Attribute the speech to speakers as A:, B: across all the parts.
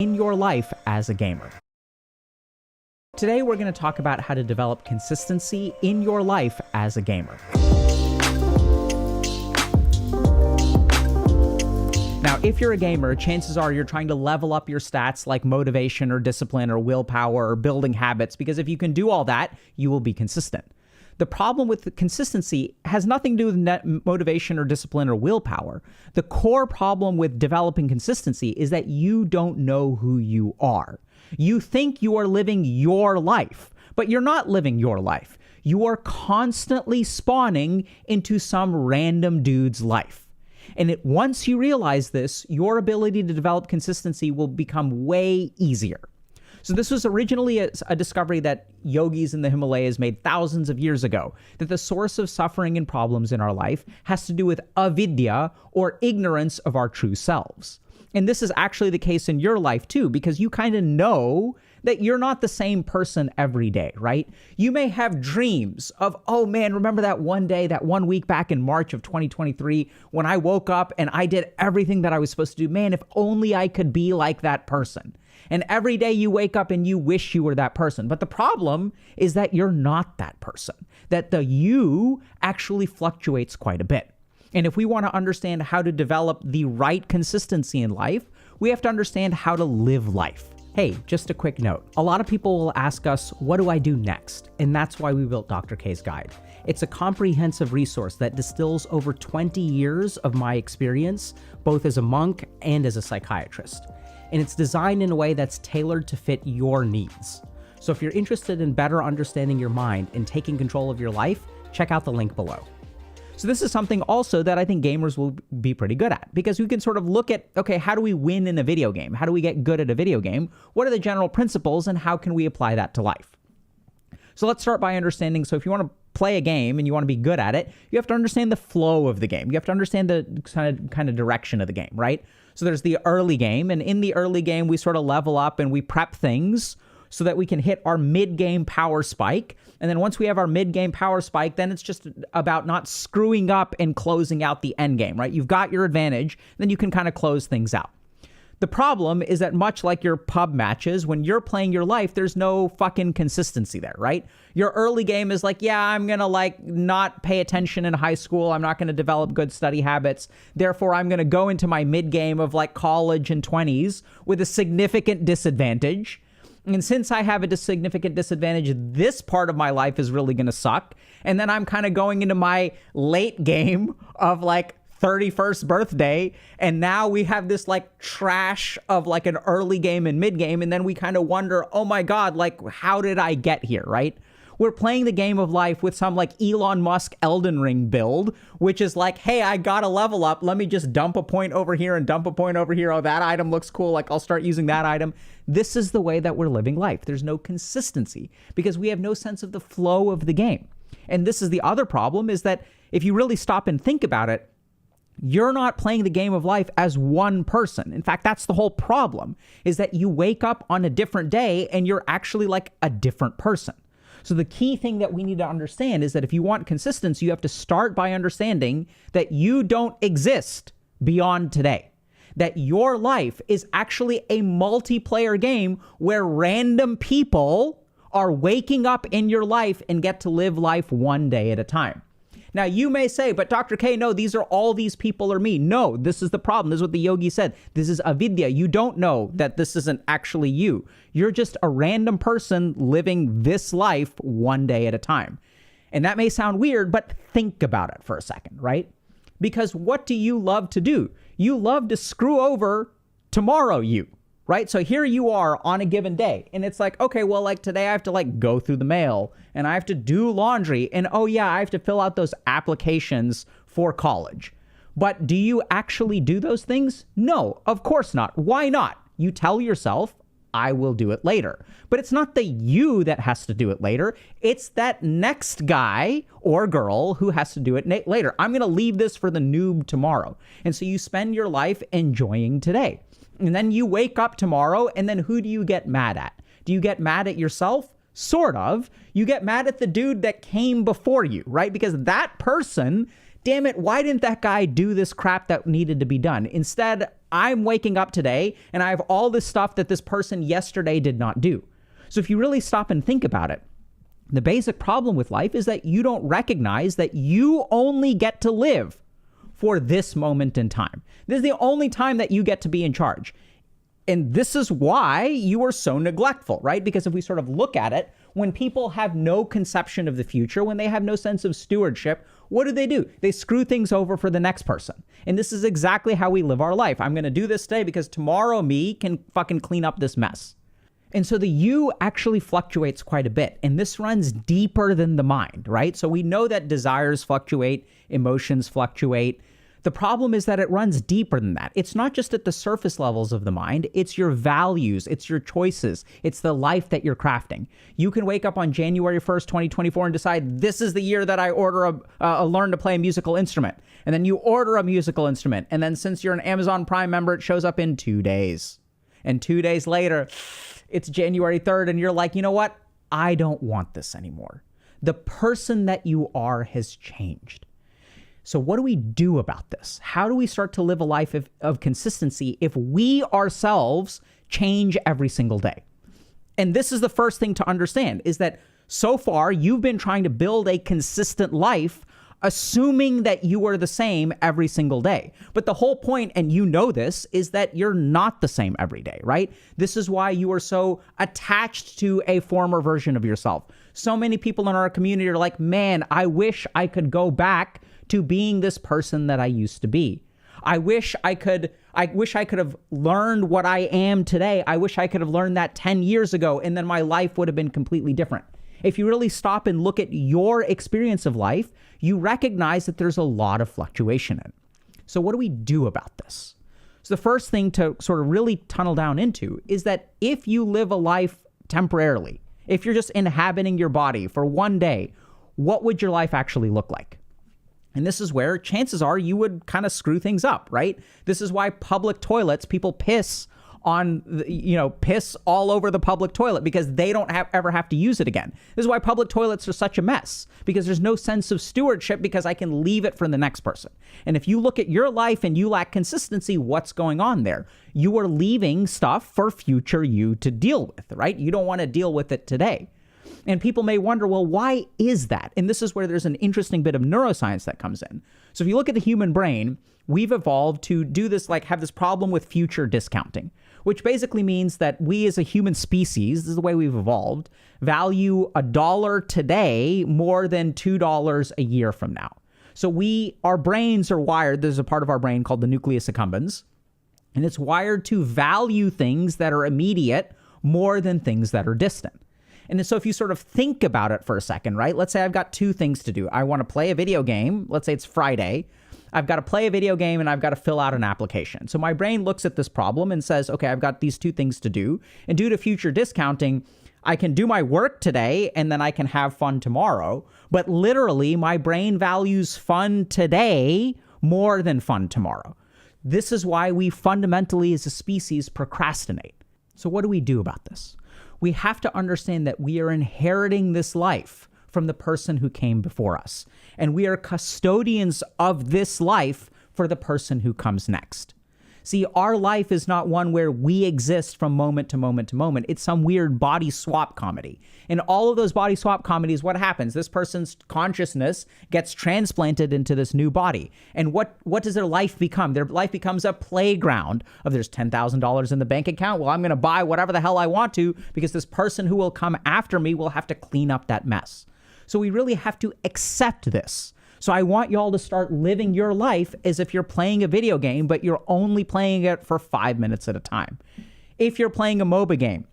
A: in your life as a gamer. Today we're going to talk about how to develop consistency in your life as a gamer. Now, if you're a gamer, chances are you're trying to level up your stats like motivation or discipline or willpower or building habits, because if you can do all that, you will be consistent. The problem with consistency has nothing to do with motivation or discipline or willpower. The core problem with developing consistency is that you don't know who you are. You think you are living your life, but you're not living your life. You are constantly spawning into some random dude's life. And once you realize this, your ability to develop consistency will become way easier. So this was originally a discovery that yogis in the Himalayas made thousands of years ago, that the source of suffering and problems in our life has to do with avidya, or ignorance of our true selves. And this is actually the case in your life too, because you kind of know that you're not the same person every day, right? You may have dreams of, oh man, remember that one day, that 1 week back in March of 2023 when I woke up and I did everything that I was supposed to do. Man, if only I could be like that person. And every day you wake up and you wish you were that person. But the problem is that you're not that person, that the you actually fluctuates quite a bit. And if we want to understand how to develop the right consistency in life, we have to understand how to live life. Hey, just a quick note. A lot of people will ask us, what do I do next? And that's why we built Dr. K's Guide. It's a comprehensive resource that distills over 20 years of my experience, both as a monk and as a psychiatrist. And it's designed in a way that's tailored to fit your needs. So if you're interested in better understanding your mind and taking control of your life, check out the link below. So this is something also that I think gamers will be pretty good at, because we can sort of look at, okay, how do we win in a video game? How do we get good at a video game? What are the general principles and how can we apply that to life? So let's start by understanding, so if you want to play a game and you want to be good at it, you have to understand the flow of the game. You have to understand the kind of direction of the game, right? So there's the early game, and in the early game, we sort of level up and we prep things so that we can hit our mid-game power spike. And then once we have our mid-game power spike, then it's just about not screwing up and closing out the end game, right? You've got your advantage, then you can kind of close things out. The problem is that much like your pub matches, when you're playing your life, there's no fucking consistency there, right? Your early game is like, yeah, I'm going to not pay attention in high school. I'm not going to develop good study habits. Therefore, I'm going to go into my mid game of college and 20s with a significant disadvantage. And since I have a significant disadvantage, this part of my life is really going to suck. And then I'm kind of going into my late game of 31st birthday, and now we have this trash of an early game and mid game, and then we kind of wonder, oh my god, how did I get here, right? We're playing the game of life with some Elon Musk Elden Ring build, which is hey, I gotta level up, let me just dump a point over here and dump a point over here. Oh, that item looks cool, I'll start using that item. This is the way that we're living life. There's no consistency because we have no sense of the flow of the game. And this is the other problem, is that if you really stop and think about it, you're not playing the game of life as one person. In fact, that's the whole problem, is that you wake up on a different day and you're actually a different person. So the key thing that we need to understand is that if you want consistency, you have to start by understanding that you don't exist beyond today. That your life is actually a multiplayer game where random people are waking up in your life and get to live life one day at a time. Now, you may say, but Dr. K, no, all these people are me. No, this is the problem. This is what the yogi said. This is avidya. You don't know that this isn't actually you. You're just a random person living this life one day at a time. And that may sound weird, but think about it for a second, right? Because what do you love to do? You love to screw over tomorrow you. Right? So here you are on a given day, and it's okay, well, today I have to go through the mail and I have to do laundry, and oh yeah, I have to fill out those applications for college. But do you actually do those things? No, of course not. Why not? You tell yourself, I will do it later. But it's not the you that has to do it later. It's that next guy or girl who has to do it later. I'm going to leave this for the noob tomorrow. And so you spend your life enjoying today. And then you wake up tomorrow, and then who do you get mad at? Do you get mad at yourself? Sort of. You get mad at the dude that came before you, right? Because that person damn it, why didn't that guy do this crap that needed to be done? Instead, I'm waking up today and I have all this stuff that this person yesterday did not do. So if you really stop and think about it, the basic problem with life is that you don't recognize that you only get to live for this moment in time. This is the only time that you get to be in charge. And this is why you are so neglectful, right? Because if we sort of look at it, when people have no conception of the future, when they have no sense of stewardship, what do? They screw things over for the next person. And this is exactly how we live our life. I'm going to do this today because tomorrow me can fucking clean up this mess. And so the you actually fluctuates quite a bit. And this runs deeper than the mind, right? So we know that desires fluctuate, emotions fluctuate. The problem is that it runs deeper than that. It's not just at the surface levels of the mind. It's your values. It's your choices. It's the life that you're crafting. You can wake up on January 1st, 2024 and decide this is the year that I learn to play a musical instrument. And then you order a musical instrument. And then since you're an Amazon Prime member, it shows up in 2 days. And 2 days later, it's January 3rd and you're like, you know what? I don't want this anymore. The person that you are has changed. So what do we do about this? How do we start to live a life of consistency if we ourselves change every single day? And this is the first thing to understand, is that so far you've been trying to build a consistent life, assuming that you are the same every single day. But the whole point, and you know this, is that you're not the same every day, right? This is why you are so attached to a former version of yourself. So many people in our community are like, man, I wish I could go back to being this person that I used to be. I wish I could have learned what I am today. I wish I could have learned that 10 years ago, and then my life would have been completely different. If you really stop and look at your experience of life, you recognize that there's a lot of fluctuation in it. So what do we do about this? So the first thing to sort of really tunnel down into is that if you live a life temporarily, if you're just inhabiting your body for one day, what would your life actually look like? And this is where chances are you would kind of screw things up, right? This is why public toilets, people piss all over the public toilet because they don't ever have to use it again. This is why public toilets are such a mess, because there's no sense of stewardship because I can leave it for the next person. And if you look at your life and you lack consistency, what's going on there? You are leaving stuff for future you to deal with, right? You don't want to deal with it today. And people may wonder, well, why is that? And this is where there's an interesting bit of neuroscience that comes in. So if you look at the human brain, we've evolved to do this, like have this problem with future discounting, which basically means that we as a human species, this is the way we've evolved, value $1 today more than $2 a year from now. So our brains are wired, there's a part of our brain called the nucleus accumbens, and it's wired to value things that are immediate more than things that are distant. And so if you sort of think about it for a second, right? Let's say I've got two things to do. I want to play a video game. Let's say it's Friday. I've got to play a video game and I've got to fill out an application. So my brain looks at this problem and says, okay, I've got these two things to do. And due to future discounting, I can do my work today and then I can have fun tomorrow. But literally, my brain values fun today more than fun tomorrow. This is why we fundamentally as a species procrastinate. So what do we do about this? We have to understand that we are inheriting this life from the person who came before us. And we are custodians of this life for the person who comes next. See, our life is not one where we exist from moment to moment to moment. It's some weird body swap comedy. In all of those body swap comedies, what happens? This person's consciousness gets transplanted into this new body. And what does their life become? Their life becomes a playground of there's $10,000 in the bank account. Well, I'm going to buy whatever the hell I want to because this person who will come after me will have to clean up that mess. So we really have to accept this. So I want y'all to start living your life as if you're playing a video game, but you're only playing it for 5 minutes at a time. If you're playing a MOBA game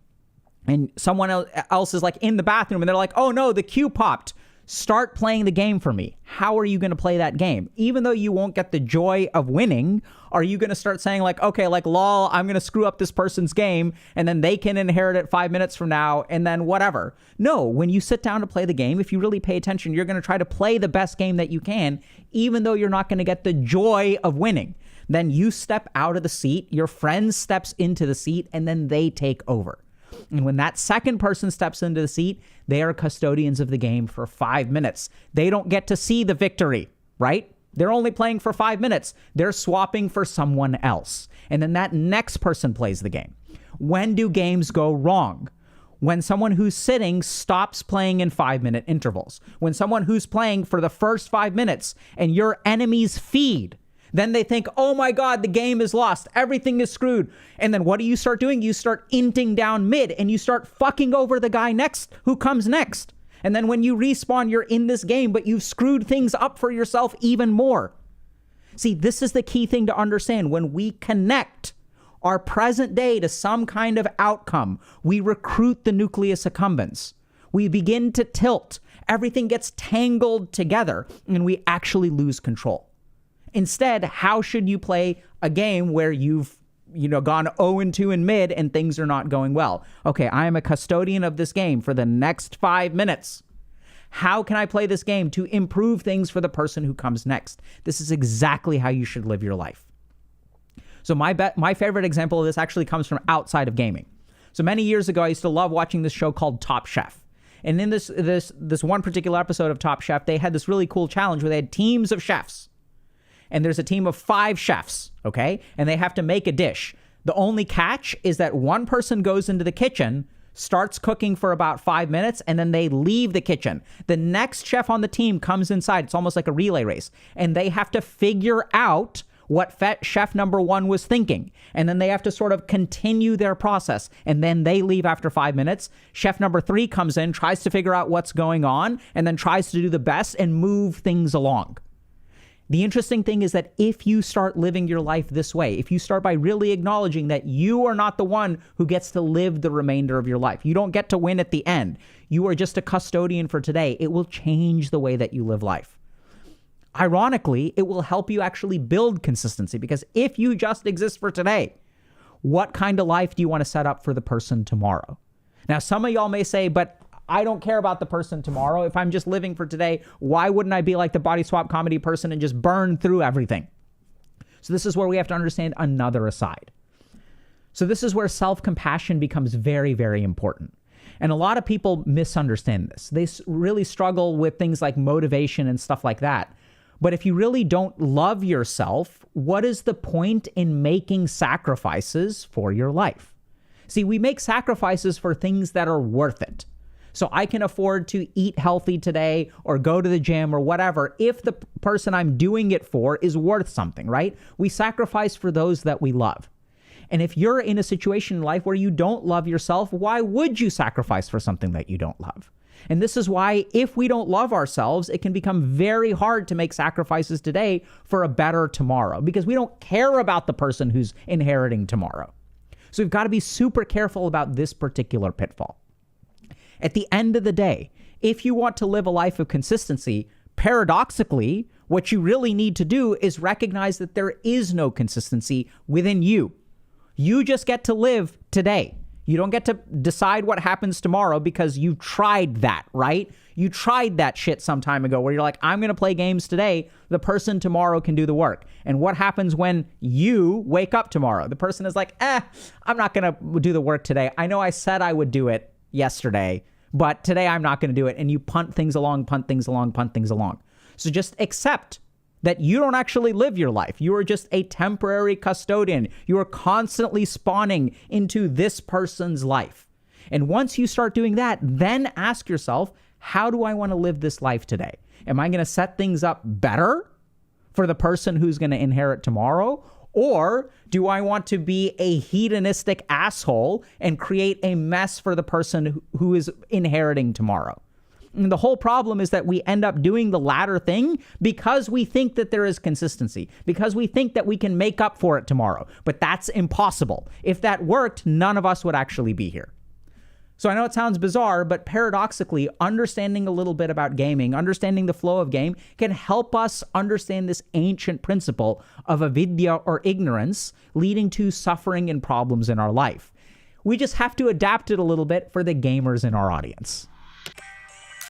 A: and someone else is like in the bathroom and they're like, oh no, the queue popped. Start playing the game for me. How are you going to play that game? Even though you won't get the joy of winning, are you going to start saying like, okay, like lol, I'm going to screw up this person's game and then they can inherit it 5 minutes from now and then whatever. No, when you sit down to play the game, if you really pay attention, you're going to try to play the best game that you can, even though you're not going to get the joy of winning. Then you step out of the seat, your friend steps into the seat, and then they take over. And when that second person steps into the seat, they are custodians of the game for 5 minutes. They don't get to see the victory, right? They're only playing for 5 minutes. They're swapping for someone else. And then that next person plays the game. When do games go wrong? When someone who's sitting stops playing in 5-minute intervals. When someone who's playing for the first 5 minutes and your enemies feed, then they think, oh my God, the game is lost. Everything is screwed. And then what do you start doing? You start inting down mid and you start fucking over the guy next who comes next. And then when you respawn, you're in this game, but you've screwed things up for yourself even more. See, this is the key thing to understand. When we connect our present day to some kind of outcome, we recruit the nucleus accumbens. We begin to tilt. Everything gets tangled together and we actually lose control. Instead, how should you play a game where you've gone 0-2 in mid and things are not going well? Okay, I am a custodian of this game for the next 5 minutes. How can I play this game to improve things for the person who comes next? This is exactly how you should live your life. So my favorite example of this actually comes from outside of gaming. So many years ago, I used to love watching this show called Top Chef. And in this one particular episode of Top Chef, they had this really cool challenge where they had teams of chefs. And there's a team of 5 chefs, okay? And they have to make a dish. The only catch is that one person goes into the kitchen, starts cooking for about 5 minutes, and then they leave the kitchen. The next chef on the team comes inside. It's almost like a relay race. And they have to figure out what chef number 1 was thinking. And then they have to sort of continue their process. And then they leave after 5 minutes. Chef number 3 comes in, tries to figure out what's going on, and then tries to do the best and move things along. The interesting thing is that if you start living your life this way, if you start by really acknowledging that you are not the one who gets to live the remainder of your life, you don't get to win at the end, you are just a custodian for today, it will change the way that you live life. Ironically, it will help you actually build consistency, because if you just exist for today, what kind of life do you want to set up for the person tomorrow? Now, some of y'all may say, but I don't care about the person tomorrow. If I'm just living for today, why wouldn't I be like the body swap comedy person and just burn through everything? So this is where we have to understand another aside. So this is where self-compassion becomes very, very important. And a lot of people misunderstand this. They really struggle with things like motivation and stuff like that. But if you really don't love yourself, what is the point in making sacrifices for your life? See, we make sacrifices for things that are worth it. So I can afford to eat healthy today or go to the gym or whatever if the person I'm doing it for is worth something, right? We sacrifice for those that we love. And if you're in a situation in life where you don't love yourself, why would you sacrifice for something that you don't love? And this is why if we don't love ourselves, it can become very hard to make sacrifices today for a better tomorrow, because we don't care about the person who's inheriting tomorrow. So we've got to be super careful about this particular pitfall. At the end of the day, if you want to live a life of consistency, paradoxically, what you really need to do is recognize that there is no consistency within you. You just get to live today. You don't get to decide what happens tomorrow because you tried that, right? You tried that shit some time ago where you're like, I'm going to play games today. The person tomorrow can do the work. And what happens when you wake up tomorrow? The person is like, I'm not going to do the work today. I know I said I would do it yesterday, but today I'm not going to do it. And you punt things along. So just accept that you don't actually live your life. You are just a temporary custodian. You are constantly spawning into this person's life. And once you start doing that, then ask yourself, how do I want to live this life today? Am I going to set things up better for the person who's going to inherit tomorrow? Or do I want to be a hedonistic asshole and create a mess for the person who is inheriting tomorrow? And the whole problem is that we end up doing the latter thing because we think that there is consistency, because we think that we can make up for it tomorrow. But that's impossible. If that worked, none of us would actually be here. So I know it sounds bizarre, but paradoxically, understanding a little bit about gaming, understanding the flow of game can help us understand this ancient principle of avidya, or ignorance, leading to suffering and problems in our life. We just have to adapt it a little bit for the gamers in our audience.